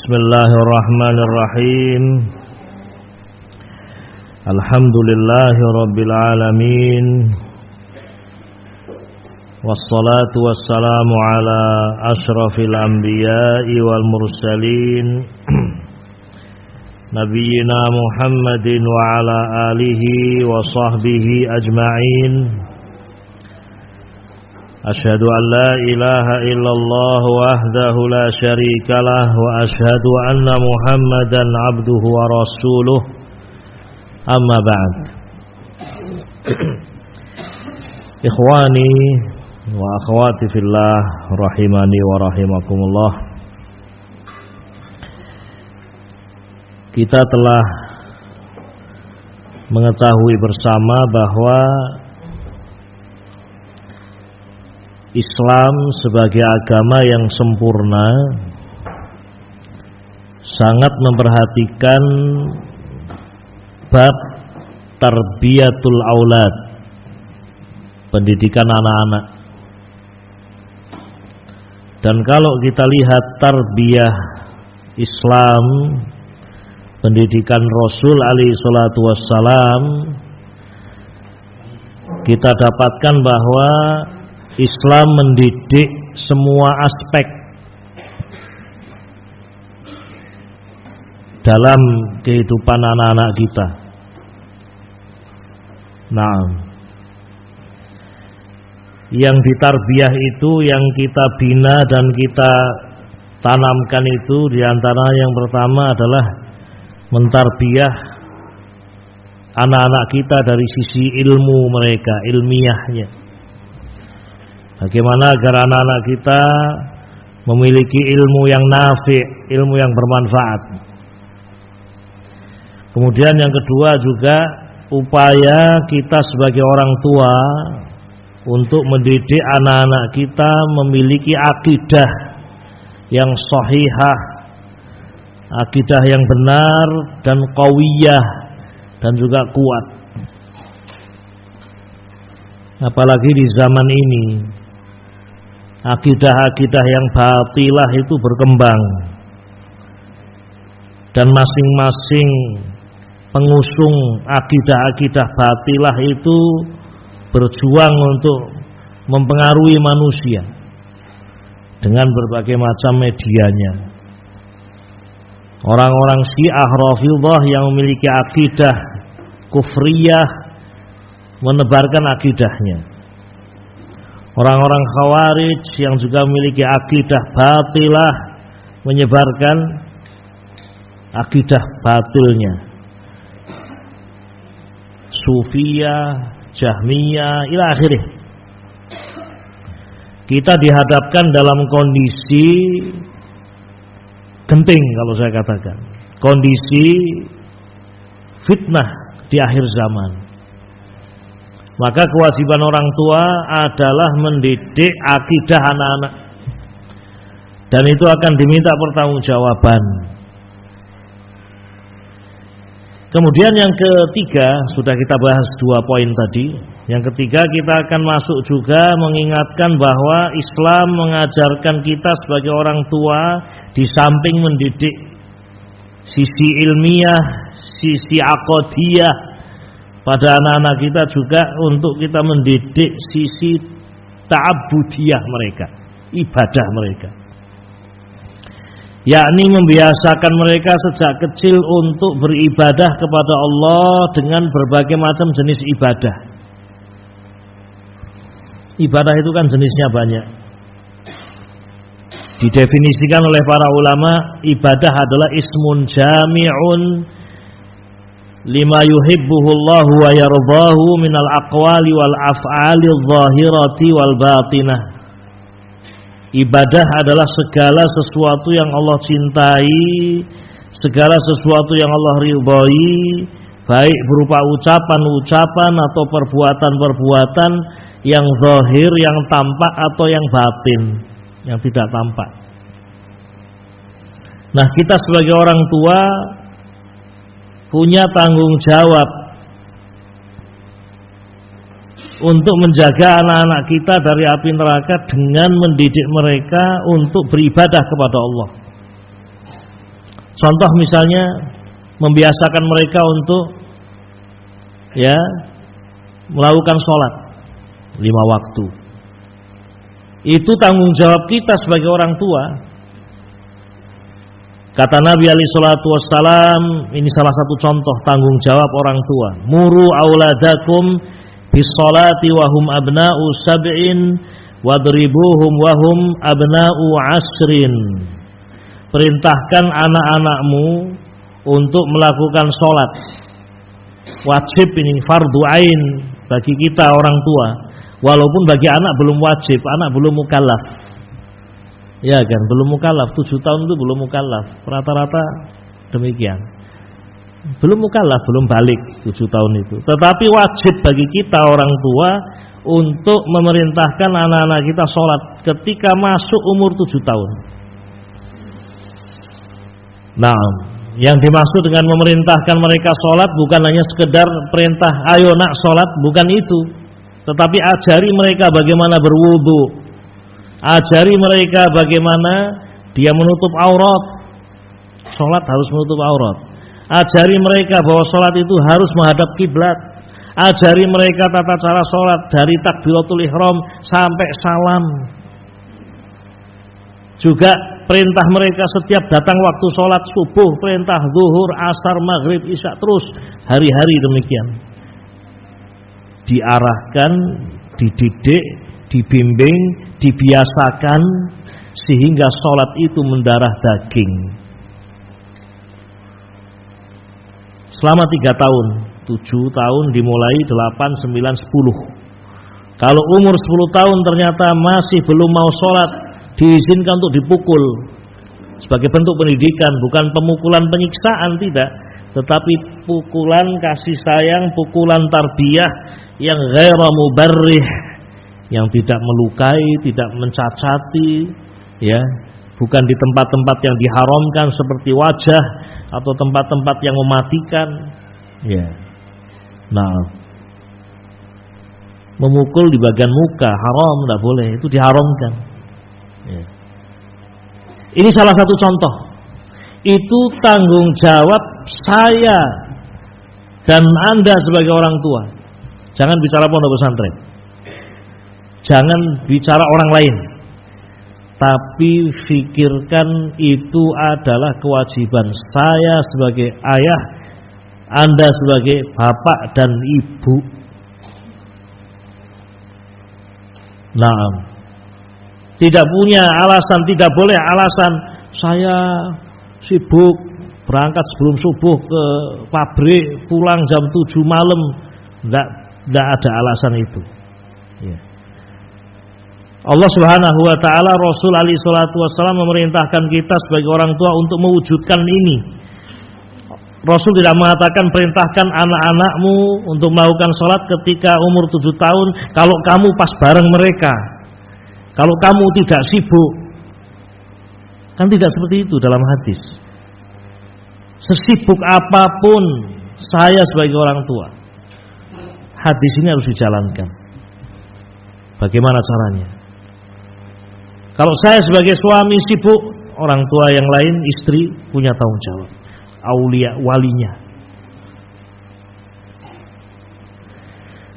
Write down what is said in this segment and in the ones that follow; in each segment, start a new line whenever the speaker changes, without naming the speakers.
Bismillahirrahmanirrahim. Alhamdulillahi rabbil alamin. Wassalatu wassalamu ala asyrafil anbiya'i wal mursalin Nabiyyina Muhammadin wa ala alihi wa sahbihi ajma'in. Asyhadu an la ilaha illallah wahdahu la syarikalah wa asyhadu anna Muhammadan abduhu wa rasuluh. Amma ba'd. Ikhwani wa akhwati fillah rahimani wa rahimakumullah. Kita telah mengetahui bersama bahwa Islam sebagai agama yang sempurna sangat memperhatikan bab tarbiyatul aulad, pendidikan anak-anak. Dan kalau kita lihat tarbiyah Islam, pendidikan Rasul alaihi salatu wassalam, kita dapatkan bahwa Islam mendidik semua aspek dalam kehidupan anak-anak kita. Nah, yang ditarbiyah itu, yang kita bina dan kita tanamkan itu, diantara yang pertama adalah mentarbiyah anak-anak kita dari sisi ilmu mereka, ilmiahnya. Bagaimana agar anak-anak kita memiliki ilmu yang nafi', ilmu yang bermanfaat. Kemudian yang kedua juga upaya kita sebagai orang tua untuk mendidik anak-anak kita memiliki akidah yang sahihah, akidah yang benar dan qawiyah dan juga kuat. Apalagi di zaman ini akidah-akidah yang batilah itu berkembang, dan masing-masing pengusung akidah-akidah batilah itu berjuang untuk mempengaruhi manusia dengan berbagai macam medianya. Orang-orang Syiah Rafidhah yang memiliki akidah kufriyah menebarkan akidahnya. Orang-orang Khawarij yang juga memiliki akidah batilah menyebarkan akidah batilnya. Sufiyah, Jahmiyah, ila akhirih. Kita dihadapkan dalam kondisi genting, kalau saya katakan, kondisi fitnah di akhir zaman. Maka kewajiban orang tua adalah mendidik akidah anak-anak, dan itu akan diminta pertanggungjawaban. Kemudian yang ketiga, sudah kita bahas 2 poin tadi. Yang ketiga, kita akan masuk juga mengingatkan bahwa Islam mengajarkan kita sebagai orang tua, di samping mendidik sisi ilmiah, sisi aqidiyah pada anak-anak kita, juga untuk kita mendidik sisi ta'abbudiyah mereka, ibadah mereka, yakni membiasakan mereka sejak kecil untuk beribadah kepada Allah dengan berbagai macam jenis ibadah. Ibadah itu kan jenisnya banyak. Didefinisikan oleh para ulama, ibadah adalah ismun jami'un lima yuhibbuhullahu wa yardahu minal aqwali wal af'ali adh-dhahirati wal batinah. Ibadah adalah segala sesuatu yang Allah cintai, segala sesuatu yang Allah ridhai, baik berupa ucapan-ucapan atau perbuatan-perbuatan yang zahir, yang tampak, atau yang batin, yang tidak tampak. Nah, kita sebagai orang tua punya tanggung jawab untuk menjaga anak-anak kita dari api neraka dengan mendidik mereka untuk beribadah kepada Allah. Contoh misalnya membiasakan mereka untuk ya melakukan sholat 5 waktu. Itu tanggung jawab kita sebagai orang tua. Kata Nabi alaihi salatu wassalam, ini salah satu contoh tanggung jawab orang tua. Muru auladakum bis sholati wa hum abna'u sab'in wadribuhum wa hum abna'u ashrin. Perintahkan anak-anakmu untuk melakukan sholat. Wajib ini, fardu ain bagi kita orang tua. Walaupun bagi anak belum wajib, anak belum mukallaf. Ya kan, belum mukallaf, 7 tahun itu belum mukallaf. Rata-rata demikian. Belum mukallaf, belum balik 7 tahun itu. Tetapi wajib bagi kita orang tua untuk memerintahkan anak-anak kita sholat ketika masuk umur 7 tahun. Nah, yang dimaksud dengan memerintahkan mereka sholat bukan hanya sekedar perintah ayo nak sholat, bukan itu. Tetapi ajari mereka bagaimana berwudu, ajari mereka bagaimana dia menutup aurat. Sholat harus menutup aurat. Ajari mereka bahwa sholat itu harus menghadap kiblat. Ajari mereka tata cara sholat dari takbiratul ihram sampai salam. Juga perintah mereka setiap datang waktu sholat subuh, perintah zuhur, asar, maghrib, isya, terus hari-hari demikian. Diarahkan, dididik, dibimbing, dibiasakan sehingga sholat itu mendarah daging. Selama 3 tahun, 7 tahun dimulai 8, 9, 10. Kalau umur 10 tahun ternyata masih belum mau sholat, diizinkan untuk dipukul sebagai bentuk pendidikan, bukan pemukulan penyiksaan, tidak, tetapi pukulan kasih sayang, pukulan tarbiyah yang ghairu mubarrih, yang tidak melukai, tidak mencacati, ya, bukan di tempat-tempat yang diharamkan seperti wajah atau tempat-tempat yang mematikan, ya. Nah, memukul di bagian muka haram, tidak boleh, itu diharamkan. Ya. Ini salah satu contoh. Itu tanggung jawab saya dan Anda sebagai orang tua. Jangan bicara pondok pesantren, jangan bicara orang lain, tapi fikirkan itu adalah kewajiban saya sebagai ayah, Anda sebagai bapak dan ibu. Nah, tidak punya alasan, tidak boleh alasan saya sibuk berangkat sebelum subuh ke pabrik, pulang jam 7 malam. Tidak ada alasan itu, ya. Allah Subhanahu wa ta'ala, Rasul alaihi salatu wassalam memerintahkan kita sebagai orang tua untuk mewujudkan ini. Rasul tidak mengatakan perintahkan anak-anakmu untuk melakukan sholat ketika umur 7 tahun kalau kamu pas bareng mereka, kalau kamu tidak sibuk. Kan tidak seperti itu dalam hadis. Sesibuk apapun saya sebagai orang tua, hadis ini harus dijalankan. Bagaimana caranya? Kalau saya sebagai suami sibuk, orang tua yang lain, istri, punya tanggung jawab. Aulia, walinya.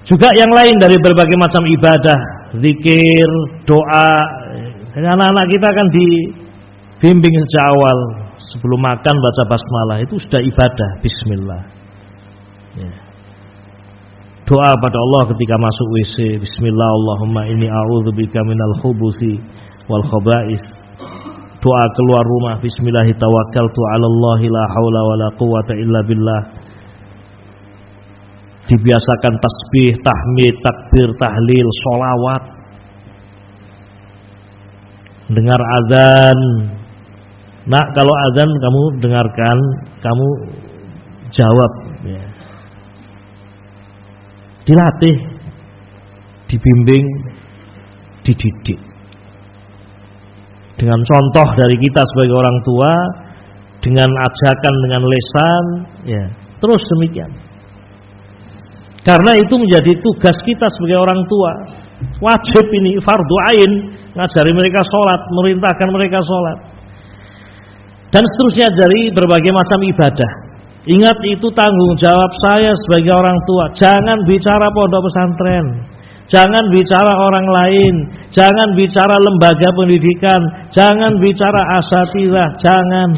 Juga yang lain dari berbagai macam ibadah, zikir, doa. Anak-anak kita kan dibimbing sejak awal. Sebelum makan baca basmalah, itu sudah ibadah, bismillah, ya. Doa pada Allah ketika masuk WC, bismillah, Allahumma inni a'udzubika minal khubuthi wal khaba'ith. Doa keluar rumah, bismillah tawakkaltu 'alallahi la haula wala quwwata illa billah. Dibiasakan tasbih, tahmid, takbir, tahlil, sholawat. Dengar azan. Nak, kalau azan kamu dengarkan, kamu jawab, ya. Dilatih, dibimbing, dididik dengan contoh dari kita sebagai orang tua, dengan ajakan, dengan lesan, ya, terus demikian. Karena itu menjadi tugas kita sebagai orang tua. Wajib ini, fardu ain, ngajari mereka sholat, merintahkan mereka sholat. dan seterusnya dari berbagai macam ibadah. Ingat, itu tanggung jawab saya sebagai orang tua. Jangan bicara pondok pesantren, jangan bicara orang lain, jangan bicara lembaga pendidikan, jangan bicara asatidzah, jangan.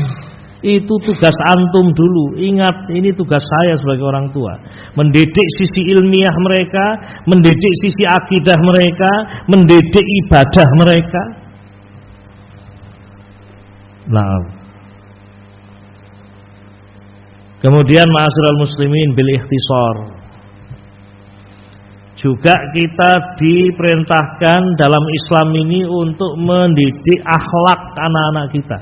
Itu tugas antum dulu. Ingat, ini tugas saya sebagai orang tua. Mendidik sisi ilmiah mereka, mendidik sisi akidah mereka, mendidik ibadah mereka. Nah, kemudian ma'asyiral muslimin bil ikhtisar, juga kita diperintahkan dalam Islam ini untuk mendidik akhlak anak-anak kita.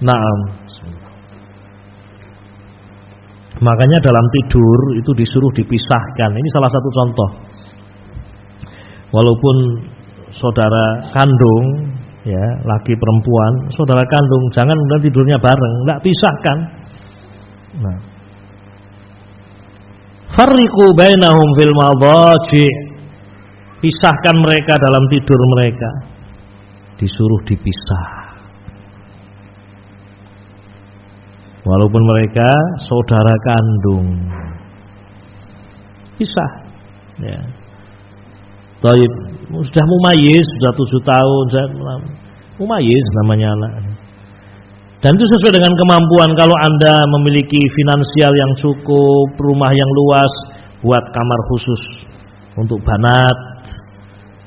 Naam. Makanya dalam tidur itu disuruh dipisahkan. Ini salah satu contoh. Walaupun saudara kandung, ya, laki perempuan, saudara kandung, jangan kemudian tidurnya bareng, enggak, pisahkan. Nah, farriqu bainahum fil madhaji, pisahkan mereka dalam tidur mereka, disuruh dipisah. Walaupun mereka saudara kandung, pisah. Ya. Taib, sudah mumayyiz, sudah 7 tahun, mumayyiz namanya anak. Dan itu sesuai dengan kemampuan. Kalau Anda memiliki finansial yang cukup, rumah yang luas, buat kamar khusus untuk banat,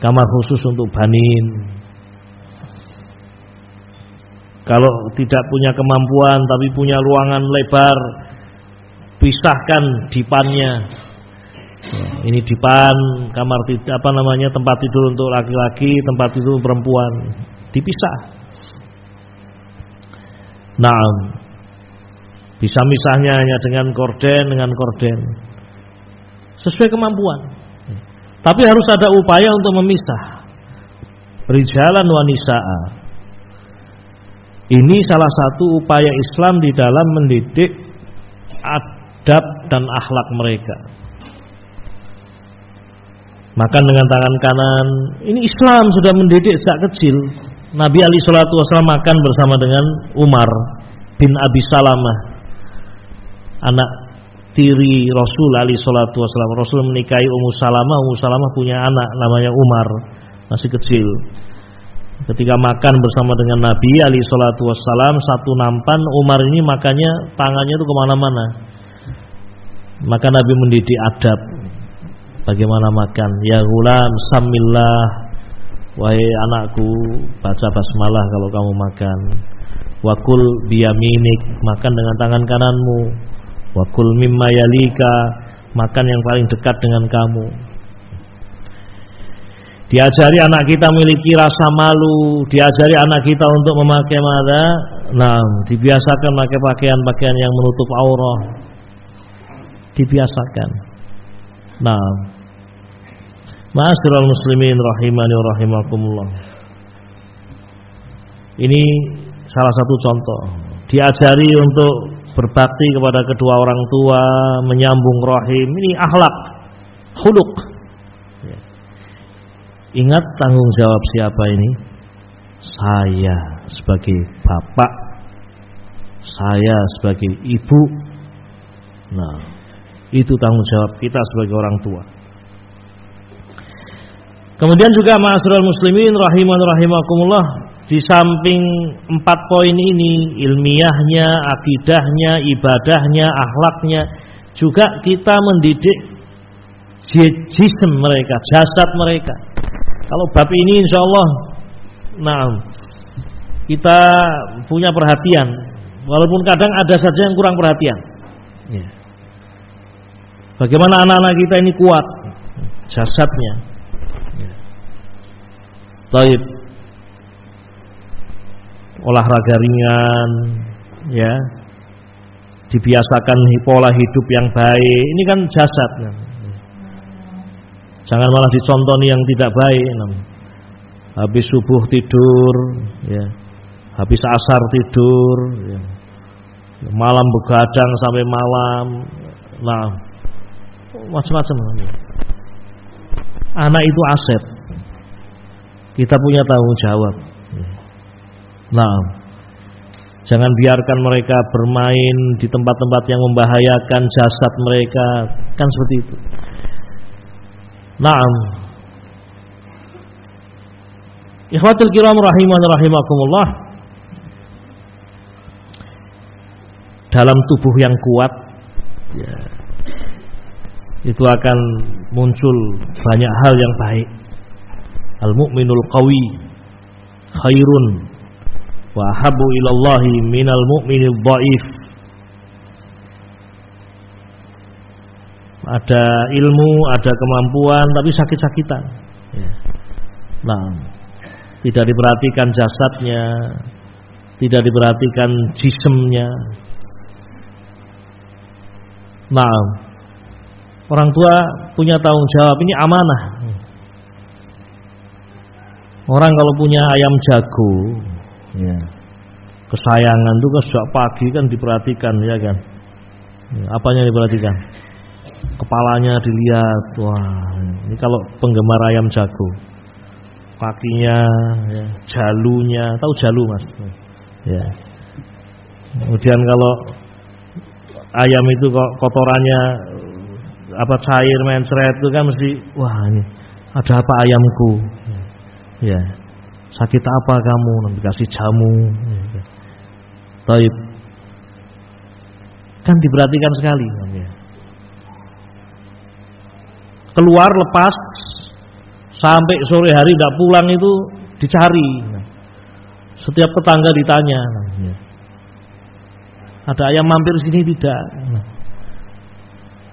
kamar khusus untuk banin. Kalau tidak punya kemampuan tapi punya ruangan lebar, pisahkan dipannya. Ini dipan, kamar tempat tidur untuk laki-laki, tempat tidur untuk perempuan, dipisah. Nah, bisa misahnya hanya dengan korden, sesuai kemampuan. Tapi harus ada upaya untuk memisah. Rijalan wa nisaa. Ini salah satu upaya Islam di dalam mendidik adab dan akhlak mereka. Makan dengan tangan kanan, ini Islam sudah mendidik sejak kecil. Nabi alaihi salatu wasallam makan bersama dengan Umar bin Abi Salamah, anak tiri Rasul alaihi salatu wasallam. Rasul menikahi Ummu Salamah, Ummu Salamah punya anak namanya Umar, masih kecil. Ketika makan bersama dengan Nabi alaihi salatu wassalam, satu nampan, Umar ini makannya tangannya itu kemana-mana. Maka Nabi mendidik adab bagaimana makan. Ya ghulam, samillah, wahai anakku, baca basmalah kalau kamu makan. Wakul biyaminik, makan dengan tangan kananmu. Wakul mimma yalika, makan yang paling dekat dengan kamu. Diajari anak kita memiliki rasa malu, diajari anak kita untuk memakai mada. Nah, dibiasakan memakai pakaian-pakaian yang menutup aurat. Dibiasakan. Nah, ma'asyiral muslimin rahimani wa rahimakumullah. Ini salah satu contoh. Diajari untuk berbakti kepada kedua orang tua, menyambung rahim. Ini akhlak, khuluq. Ingat tanggung jawab siapa ini? Saya sebagai bapak, saya sebagai ibu. Nah, itu tanggung jawab kita sebagai orang tua. Kemudian juga ma'asyiral muslimin rahiman rahimakumullah, di samping 4 poin ini, ilmiahnya, akidahnya, ibadahnya, akhlaknya, juga kita mendidik jism mereka, jasad mereka. Kalau bab ini insyaallah, nah, kita punya perhatian, walaupun kadang ada saja yang kurang perhatian. Ya. Bagaimana anak-anak kita ini kuat jasadnya. Ya. Taib, olahraga ringan, ya, dibiasakan pola hidup yang baik. Ini kan jasad. Jangan malah dicontoni yang tidak baik. Habis subuh tidur, ya. Habis asar tidur, ya. Malam begadang sampai malam. Nah, macam-macam. Anak itu aset. Kita punya tanggung jawab. Nah, Jangan biarkan mereka bermain di tempat-tempat yang membahayakan jasad mereka, kan seperti itu. Naam. Ikhwatul kiram rahiman rahimakumullah. Dalam tubuh yang kuat, ya, itu akan muncul banyak hal yang baik. Al-mu'minul qawi khairun wa ahabbu ilallahi minal mu'minil dhaif. Ada ilmu, ada kemampuan, tapi sakit-sakitan. Ya. Nah, tidak diperhatikan jasadnya, tidak diperhatikan jisemnya. Nah, orang tua punya tanggung jawab, ini amanah. Orang kalau punya ayam jago, ya, kesayangan itu kan sejak pagi kan diperhatikan, ya kan? Ya, apanya diperhatikan? Kepalanya dilihat, wah, ini kalau penggemar ayam jago, kakinya, ya, jalunya, tahu jalu mas? Ya. Kemudian kalau ayam itu kok kotorannya apa cair mencret itu kan mesti, wah ini ada apa ayamku? Ya, sakit apa kamu? Nanti kasih jamu. Ya. Taib. Kan diperhatikan sekali. Ya. Keluar lepas sampai sore hari tidak pulang itu dicari. Setiap tetangga ditanya. Ya. Ada ayam mampir sini tidak?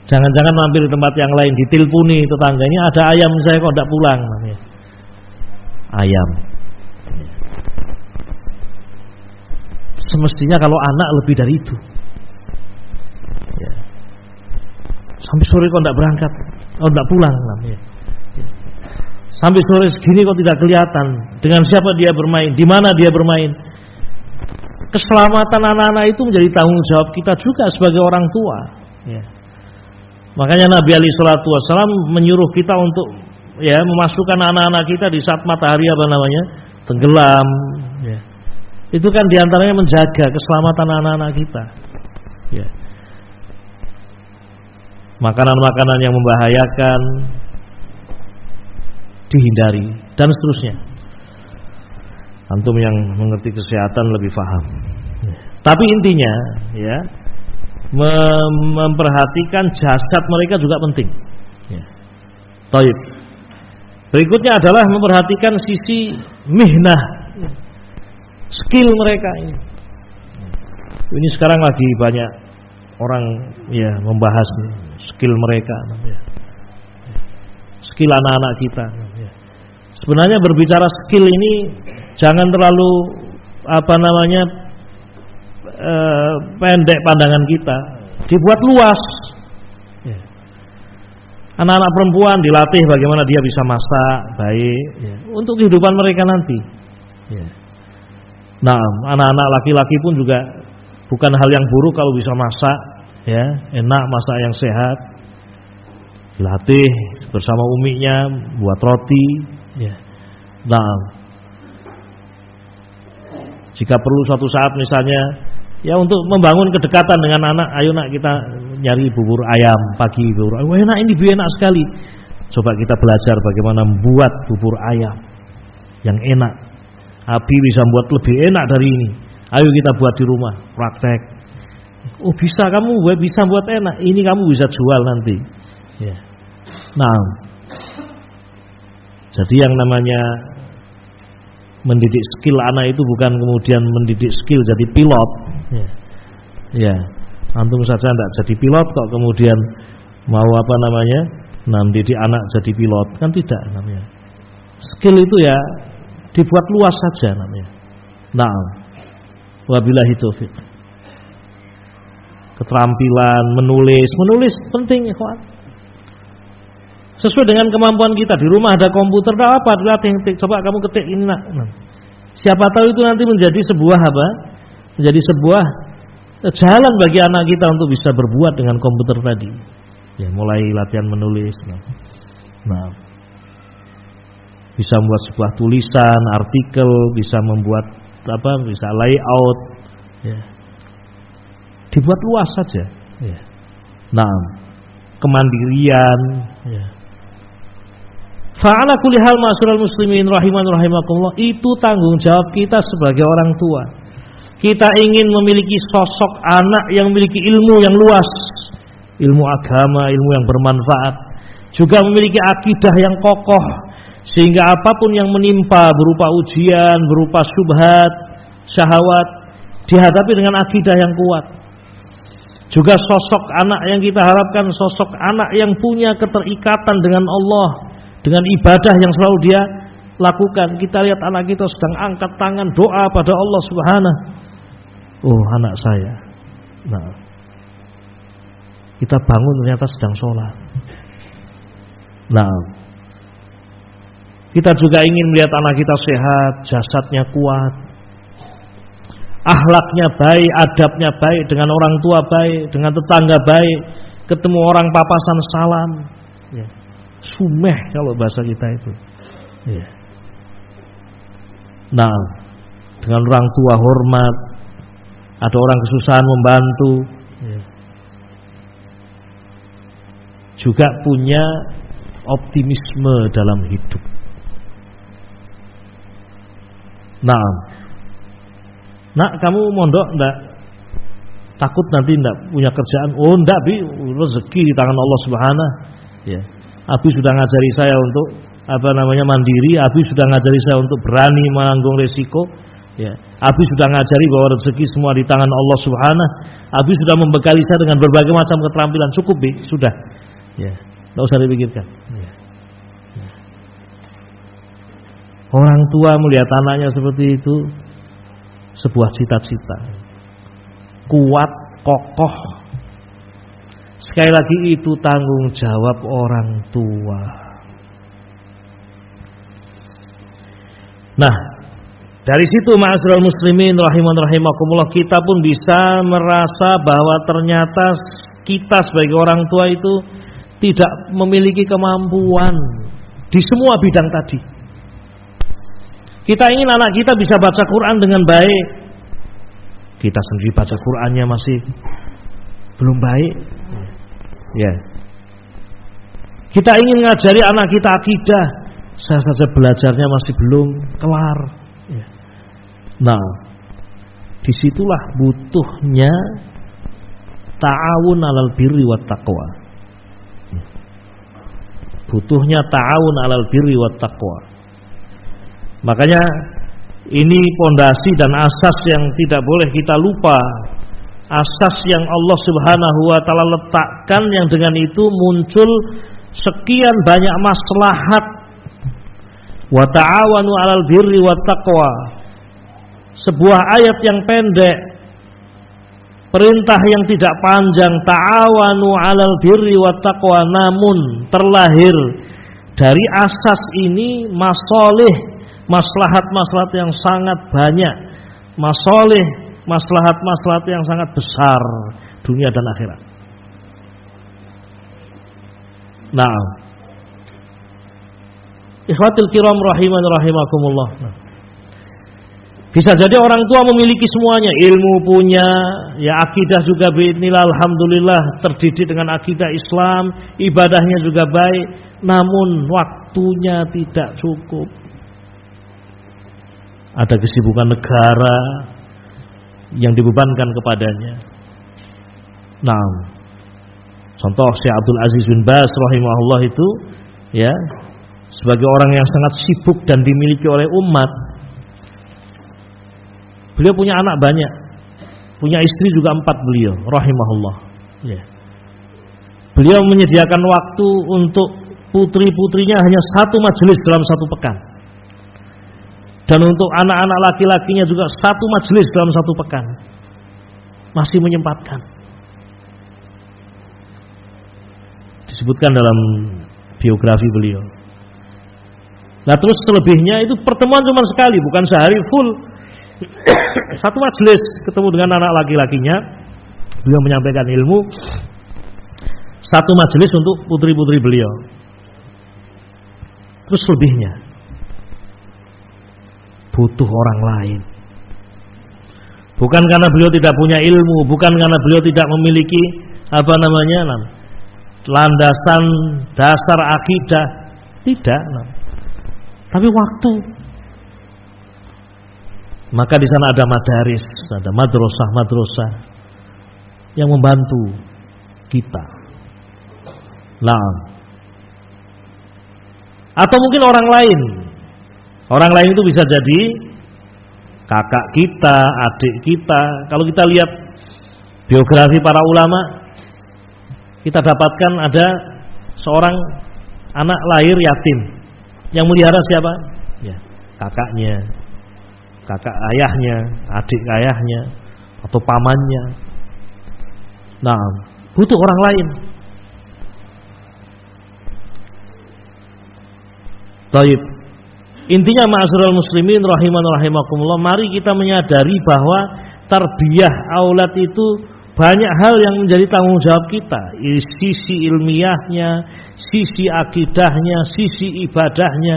Jangan-jangan mampir di tempat yang lain, diteleponi tetangga, ini ada ayam saya kok tidak pulang. Ayam. Semestinya kalau anak lebih dari itu. Ya. Sampai sore kok tidak berangkat, kok tidak pulang. Ya. Sampai sore segini kok tidak kelihatan. Dengan siapa dia bermain? Di mana dia bermain? Keselamatan anak-anak itu menjadi tanggung jawab kita juga sebagai orang tua. Ya. Makanya Nabi alaihi salatu wasallam menyuruh kita untuk ya memasukkan anak-anak kita di saat matahari tenggelam. Ya. Itu kan diantaranya menjaga keselamatan anak-anak kita. Ya. Makanan-makanan yang membahayakan dihindari dan seterusnya. Antum yang mengerti kesehatan lebih paham. Tapi intinya, ya, memperhatikan jasad mereka juga penting. Ya. Taib. Berikutnya adalah memperhatikan sisi mihnah, skill mereka ini. Ini sekarang lagi banyak orang ya membahas skill mereka, ya. Skill anak-anak kita. Ya. Sebenarnya berbicara skill ini jangan terlalu pendek pandangan kita, dibuat luas. Ya. Anak-anak perempuan dilatih bagaimana dia bisa masak baik, ya, untuk kehidupan mereka nanti. Ya. Nah, anak-anak laki-laki pun juga bukan hal yang buruk kalau bisa masak, ya, enak masak yang sehat. Dilatih bersama uminya buat roti, ya. Nah, jika perlu suatu saat misalnya ya untuk membangun kedekatan dengan anak, ayo nak kita nyari bubur ayam pagi, bubur ayam. Wah, enak ini, enak sekali. Coba kita belajar bagaimana membuat bubur ayam yang enak. Abi bisa buat lebih enak dari ini. Ayo kita buat di rumah, praktek. Oh bisa, kamu bisa buat enak. Ini kamu bisa jual nanti. Ya. Nah, jadi yang namanya mendidik skill anak itu bukan kemudian mendidik skill jadi pilot. Ya, ya. Antum saja tidak jadi pilot kok kemudian mau mendidik anak jadi pilot, kan tidak namanya. Skill itu ya dibuat luas saja namanya. Nah, wabillahi taufik. Keterampilan menulis penting ya kawan. Sesuai dengan kemampuan kita. Di rumah ada komputer, tak apa, dilatih ketik. Coba kamu ketik ini nak. Siapa tahu itu nanti menjadi sebuah menjadi sebuah jalan bagi anak kita untuk bisa berbuat dengan komputer tadi. Ya, mulai latihan menulis. Nah, bisa membuat sebuah tulisan, artikel, bisa membuat bisa layout, Ya. Dibuat luas saja. Ya. Nah, kemandirian. Ya. Fa'ala kulli hal ma'asyiral muslimin rahiman rahimakumullah, itu tanggung jawab kita sebagai orang tua. Kita ingin memiliki sosok anak yang memiliki ilmu yang luas, ilmu agama, ilmu yang bermanfaat, juga memiliki akidah yang kokoh, sehingga apapun yang menimpa berupa ujian, berupa syubhat, syahwat, dihadapi dengan akidah yang kuat. Juga sosok anak yang kita harapkan sosok anak yang punya keterikatan dengan Allah, dengan ibadah yang selalu dia lakukan. Kita lihat anak kita sedang angkat tangan doa pada Allah Subhanahu. Oh, anak saya. Nah, kita bangun ternyata sedang sholat. Nah, kita juga ingin melihat anak kita sehat, jasadnya kuat, akhlaknya baik, adabnya baik, dengan orang tua baik, dengan tetangga baik, ketemu orang papasan salam, ya. Sumeh kalau bahasa kita itu, ya. Nah, dengan orang tua hormat, ada orang kesusahan membantu, ya. Juga punya optimisme dalam hidup. Nah, nak kamu mondok enggak? Takut nanti enggak punya kerjaan? Oh enggak, Bi, rezeki di tangan Allah Subhanahu. Ya. Abi sudah ngajari saya untuk mandiri. Abi sudah ngajari saya untuk berani menanggung resiko. Ya. Abi sudah ngajari bahwa rezeki semua di tangan Allah Subhanahu. Abi sudah membekali saya dengan berbagai macam keterampilan. Cukup, Bi, sudah. Ya. Enggak usah dipikirkan. Ya. Ya. Orang tua melihat anaknya seperti itu, sebuah cita-cita kuat, kokoh. Sekali lagi itu tanggung jawab orang tua. Nah, dari situ ma'asyiral muslimin rahiman rahimakumullah, kita pun bisa merasa bahwa ternyata kita sebagai orang tua itu tidak memiliki kemampuan di semua bidang tadi. Kita ingin anak kita bisa baca Quran dengan baik. Kita sendiri baca Qurannya masih belum baik. Ya. Kita ingin ngajari anak kita akidah, saya saja belajarnya masih belum kelar. Ya. Nah, disitulah butuhnya ta'awun 'alal birri wat taqwa. Butuhnya ta'awun 'alal birri wat taqwa. Makanya ini pondasi dan asas yang tidak boleh kita lupa. Asas yang Allah Subhanahu wa taala letakkan, yang dengan itu muncul sekian banyak maslahat. Wa ta'awanu 'alal birri wat taqwa. Sebuah ayat yang pendek, perintah yang tidak panjang, ta'awanu 'alal birri wat taqwa, namun terlahir dari asas ini maslahat-maslahat yang sangat banyak, maslahat-maslahat yang sangat besar dunia dan akhirat. Nah, ikhwatul kiram rahiman rahimakumullah. Bisa jadi orang tua memiliki semuanya, ilmu punya, ya akidah juga biidznillah alhamdulillah terdidik dengan akidah Islam, ibadahnya juga baik, namun waktunya tidak cukup. Ada kesibukan negara yang dibebankan kepadanya. Nah, contoh Syekh Abdul Aziz bin Baz rahimahullah itu, ya, sebagai orang yang sangat sibuk dan dimiliki oleh umat. Beliau punya anak banyak, punya istri juga 4 beliau rahimahullah. Ya. Beliau menyediakan waktu untuk putri-putrinya hanya 1 majelis dalam 1 pekan. Dan untuk anak-anak laki-lakinya juga 1 majelis dalam 1 pekan. Masih menyempatkan. Disebutkan dalam biografi beliau. Nah, terus selebihnya itu pertemuan cuma sekali, bukan sehari full. 1 majelis ketemu dengan anak laki-lakinya, beliau menyampaikan ilmu. 1 majelis untuk putri-putri beliau. Terus selebihnya butuh orang lain, Bukan karena beliau tidak punya ilmu, bukan karena beliau tidak memiliki landasan dasar akidah, tidak. Tapi waktu. Maka di sana ada madaris, ada madrasah yang membantu kita. Atau mungkin orang lain. Orang lain itu bisa jadi kakak kita, adik kita. Kalau kita lihat biografi para ulama, kita dapatkan ada seorang anak lahir yatim. Yang melihara siapa? Ya, kakaknya, kakak ayahnya, adik ayahnya, atau pamannya. Nah, butuh orang lain. Baik. Intinya ma'asyiral muslimin rahiman rahimakumullah, mari kita menyadari bahwa tarbiyah aulad itu banyak hal yang menjadi tanggung jawab kita. Sisi ilmiahnya, sisi akidahnya, sisi ibadahnya,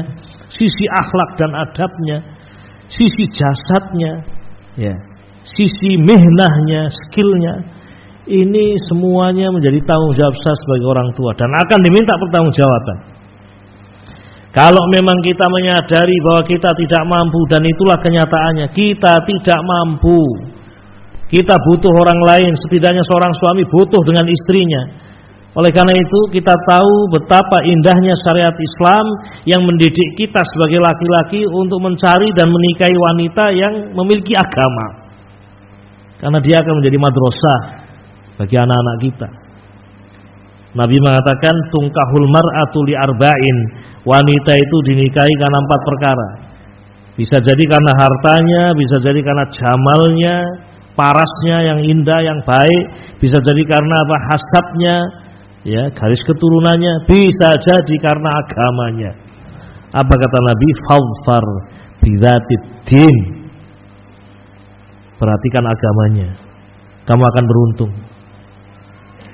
sisi akhlak dan adabnya, sisi jasadnya, ya, sisi mihnahnya, skillnya. Ini semuanya menjadi tanggung jawab saya sebagai orang tua dan akan diminta pertanggungjawaban. Kalau memang kita menyadari bahwa kita tidak mampu, dan itulah kenyataannya, kita tidak mampu, kita butuh orang lain. Setidaknya seorang suami butuh dengan istrinya. Oleh karena itu kita tahu betapa indahnya syariat Islam yang mendidik kita sebagai laki-laki untuk mencari dan menikahi wanita yang memiliki agama, karena dia akan menjadi madrasah bagi anak-anak kita. Nabi mengatakan tungkahul mar'atu li arba'in, wanita itu dinikahi karena 4 perkara. Bisa jadi karena hartanya, bisa jadi karena jamalnya, parasnya yang indah, yang baik, bisa jadi karena hasabnya, ya, garis keturunannya, bisa jadi karena agamanya. Apa kata Nabi? Fadfar bidzatid din. Perhatikan agamanya, kamu akan beruntung.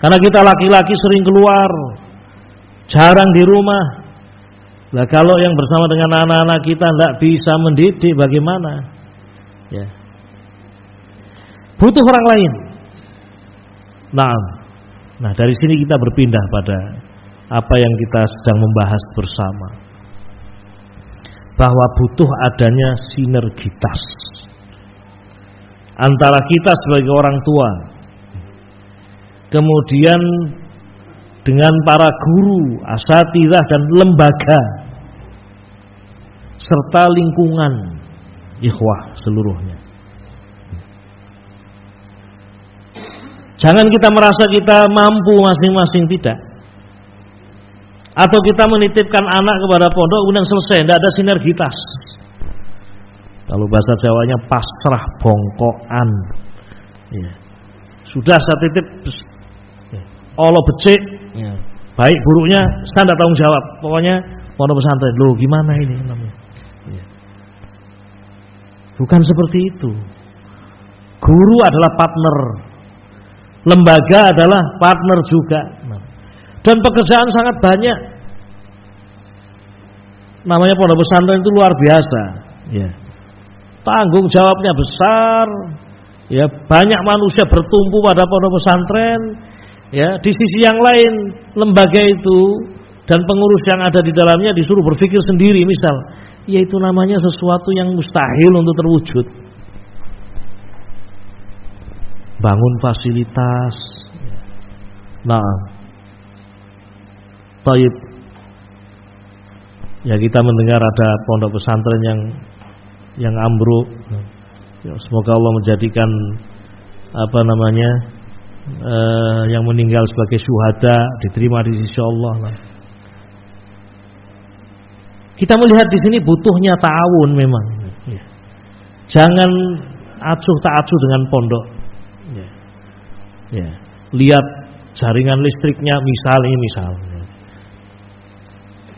Karena kita laki-laki sering keluar, jarang di rumah. Nah, kalau yang bersama dengan anak-anak kita tidak bisa mendidik, bagaimana? Ya. Butuh orang lain. Nah, dari sini kita berpindah pada apa yang kita sedang membahas bersama, bahwa butuh adanya sinergitas antara kita sebagai orang tua, kemudian dengan para guru, asatidzah dan lembaga, serta lingkungan ikhwah seluruhnya. Jangan kita merasa kita mampu masing-masing, tidak. Atau kita menitipkan anak kepada pondok kemudian selesai, tidak ada sinergitas. Kalau bahasa Jawanya pasrah bongkoan. Ya. Sudah saya titip Allah becik, ya, baik buruknya saya tidak tanggung jawab. Pokoknya pondok pesantren. Loh, gimana ini namanya? Ya. Bukan seperti itu. Guru adalah partner, lembaga adalah partner juga. Dan pekerjaan sangat banyak. Namanya pondok pesantren itu luar biasa. Ya. Tanggung jawabnya besar. Ya, banyak manusia bertumpu pada pondok pesantren. Ya, di sisi yang lain lembaga itu dan pengurus yang ada di dalamnya disuruh berpikir sendiri, misal, yaitu namanya sesuatu yang mustahil untuk terwujud. Bangun fasilitas. Nah, taib. Ya, kita mendengar ada pondok pesantren yang ambruk. Ya, semoga Allah menjadikan yang meninggal sebagai syuhada diterima di sisi Allah. Kita melihat di sini butuhnya ta'awun memang. Ya. Jangan acuh tak acuh dengan pondok. Ya. Ya. Lihat jaringan listriknya misal.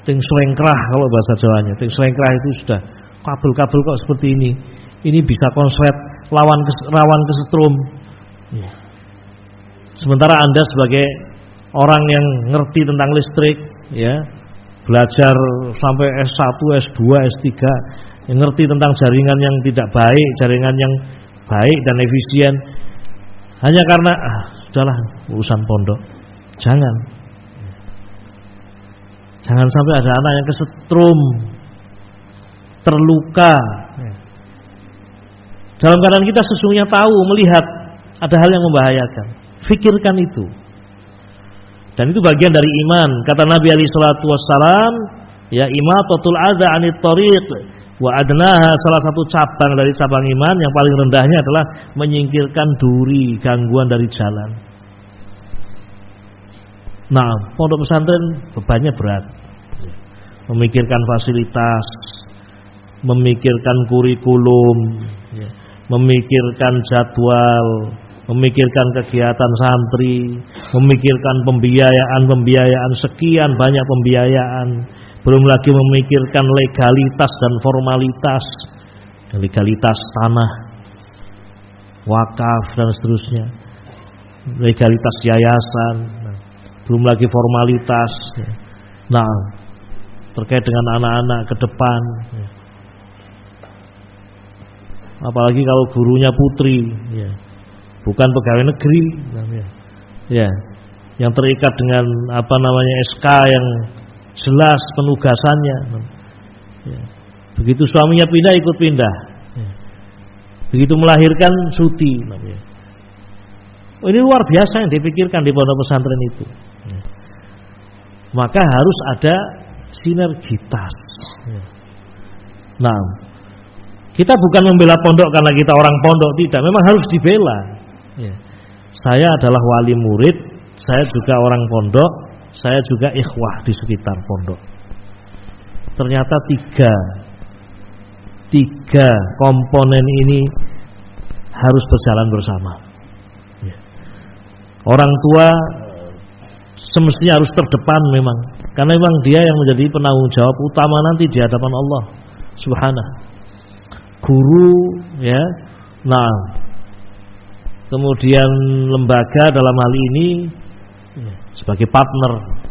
Ting selengkrah kalau bahasa Jawanya. Ting selengkrah itu sudah kabel-kabel kok seperti ini. Ini bisa konslet rawan kesetrum. Ya. Sementara Anda sebagai orang yang ngerti tentang listrik, ya, belajar sampai S1, S2, S3, yang ngerti tentang jaringan yang tidak baik, jaringan yang baik dan efisien hanya karena sudahlah urusan pondok. Jangan sampai ada anak yang kesetrum, terluka. Dalam keadaan kita sesungguhnya tahu, melihat ada hal yang membahayakan. Fikirkan itu. Dan itu bagian dari iman. Kata Nabi alaihi salatu wassalam, ya imatatul adza 'anit thariq wa adnaha, salah satu cabang dari cabang iman yang paling rendahnya adalah menyingkirkan duri, gangguan dari jalan. Nah, pondok pesantren bebannya berat. Memikirkan fasilitas, memikirkan kurikulum, memikirkan jadwal, memikirkan kegiatan santri, memikirkan pembiayaan sekian banyak pembiayaan, belum lagi memikirkan legalitas dan formalitas, legalitas tanah, wakaf dan seterusnya, legalitas yayasan, belum lagi formalitas. Nah, terkait dengan anak-anak ke depan, apalagi kalau gurunya putri, bukan pegawai negeri, yang terikat dengan SK yang jelas penugasannya. Begitu suaminya pindah, ikut pindah. Begitu melahirkan cuti. Ini luar biasa yang dipikirkan di pondok pesantren itu. Maka harus ada sinergitas. Nah, kita bukan membela pondok karena kita orang pondok, tidak. Memang harus dibela. Saya adalah wali murid, saya juga orang pondok, saya juga ikhwah di sekitar pondok. Ternyata tiga komponen ini harus berjalan bersama. Orang tua semestinya harus terdepan memang, karena memang dia yang menjadi penanggung jawab utama nanti di hadapan Allah Subhanahu. Guru, nah, kemudian lembaga dalam hal ini sebagai partner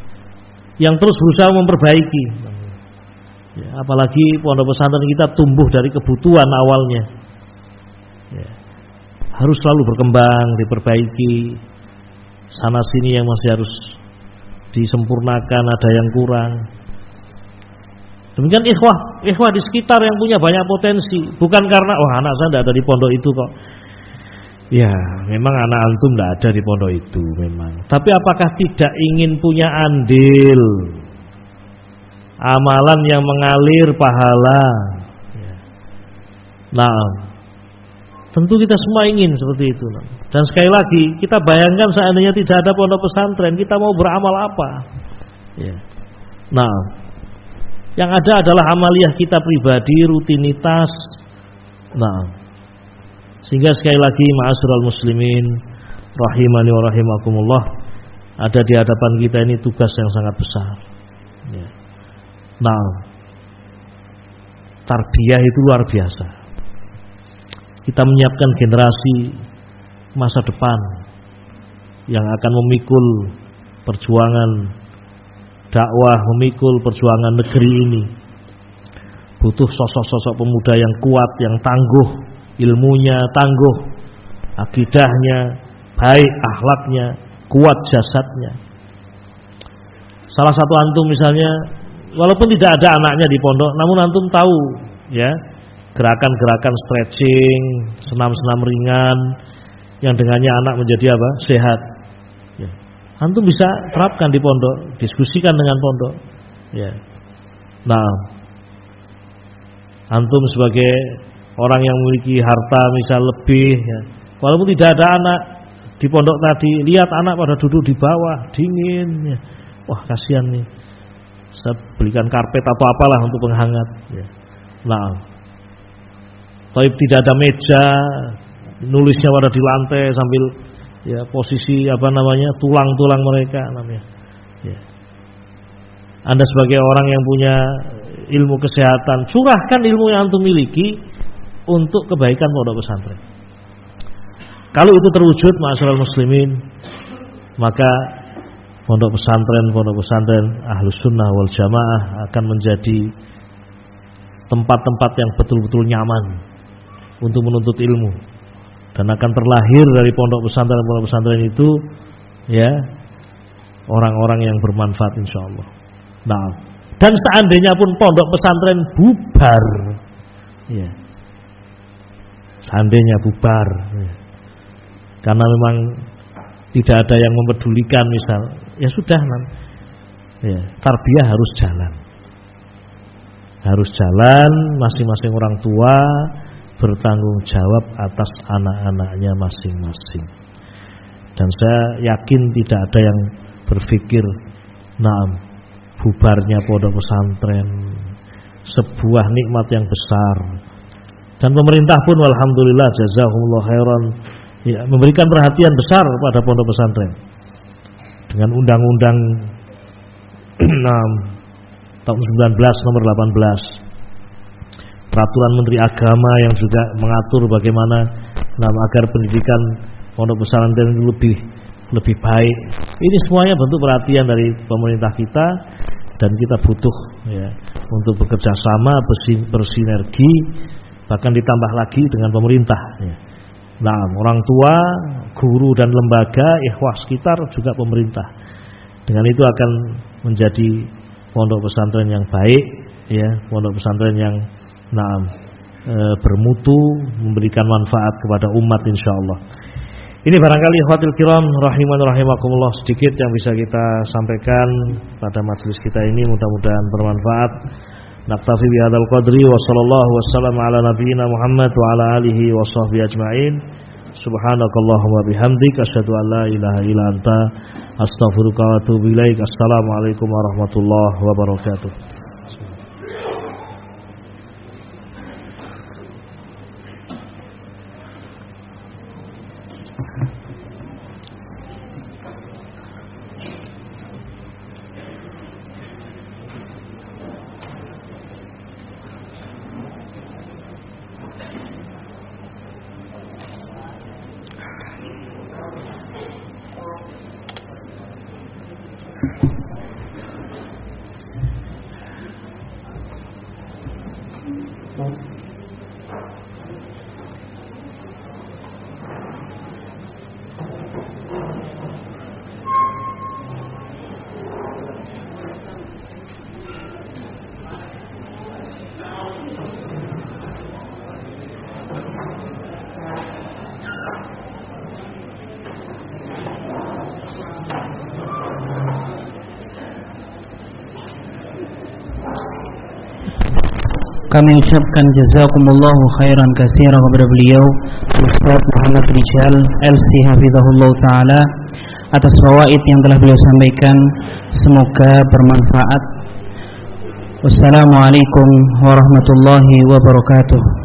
yang terus berusaha memperbaiki. Apalagi pondok pesantren kita tumbuh dari kebutuhan awalnya, harus selalu berkembang, diperbaiki. Sana sini yang masih harus disempurnakan, ada yang kurang. Demikian ikhwah di sekitar yang punya banyak potensi, bukan karena anak saya tidak ada di pondok itu kok. Ya, memang anak antum tidak ada di pondok itu memang. Tapi apakah tidak ingin punya andil amalan yang mengalir pahala? Nah, tentu kita semua ingin seperti itu. Dan sekali lagi, kita bayangkan seandainya tidak ada pondok pesantren, kita mau beramal apa? Nah, yang ada adalah amaliyah kita pribadi, rutinitas. Nah, sehingga sekali lagi ma'asyiral muslimin rahimani wa rahimakumullah, ada di hadapan kita ini tugas yang sangat besar. Nah, tarbiyah itu luar biasa. Kita menyiapkan generasi masa depan yang akan memikul perjuangan dakwah, memikul perjuangan negeri ini. Butuh sosok-sosok pemuda yang kuat, yang tangguh, ilmunya tangguh, akidahnya baik, akhlaknya kuat, jasadnya. Salah satu antum misalnya, walaupun tidak ada anaknya di pondok, namun antum tahu gerakan-gerakan stretching, senam-senam ringan yang dengannya anak menjadi sehat. Antum bisa terapkan di pondok, diskusikan dengan pondok. Nah, antum sebagai orang yang memiliki harta misal lebih, walaupun tidak ada anak di pondok tadi, lihat anak pada duduk di bawah dingin, wah kasihan nih, saya belikan karpet atau apalah untuk penghangat. Nah, tapi tidak ada meja, nulisnya pada di lantai sambil posisi tulang-tulang mereka namanya. Anda sebagai orang yang punya ilmu kesehatan, curahkan ilmu yang antum miliki untuk kebaikan pondok pesantren. Kalau itu terwujud, ma'asyiral muslimin, maka pondok pesantren Ahlus Sunnah wal Jamaah akan menjadi tempat-tempat yang betul-betul nyaman untuk menuntut ilmu. dan akan terlahir dari pondok pesantren itu ya orang-orang yang bermanfaat insyaallah. Nah, dan seandainya pun pondok pesantren bubar, ya, seandainya bubar, ya, karena memang tidak ada yang mempedulikan misal, ya sudah, ya, tarbiyah harus jalan, masing-masing orang tua bertanggung jawab atas anak-anaknya masing-masing. Dan saya yakin tidak ada yang berpikir, bubarnya pondok pesantren sebuah nikmat yang besar. Dan pemerintah pun alhamdulillah jazakumullah khairan ya, memberikan perhatian besar pada pondok pesantren dengan undang-undang tahun 19 nomor 18, peraturan Menteri Agama yang juga mengatur bagaimana agar pendidikan pondok pesantren lebih baik. Ini semuanya bentuk perhatian dari pemerintah kita, dan kita butuh ya untuk bekerja sama, bersinergi, bahkan ditambah lagi dengan pemerintah ya. Orang tua, guru dan lembaga, ikhwah sekitar juga pemerintah. Dengan itu akan menjadi pondok pesantren yang baik ya, pondok pesantren yang bermutu, memberikan manfaat kepada umat insyaallah. Ini barangkali ikhwatul kiram rahiman rahimakumullah sedikit yang bisa kita sampaikan pada majelis kita ini, mudah-mudahan bermanfaat. Naktafi bihadzal qadri wa sallallahu wasallam ala nabiyyina Muhammad wa ala alihi wa sahbihi ajmain. Subhanakallahumma bihamdik asyhadu an la ilaha illa anta astaghfiruka wa atubu ilaik. Assalamualaikum warahmatullahi wabarakatuh.
Kami ucapkan jazakumullahu khairan katsiran kepada beliau Ustaz Muhammad Rijal LC hafizahullah taala atas fawaid yang telah beliau sampaikan, semoga bermanfaat. Wassalamualaikum warahmatullahi wabarakatuh.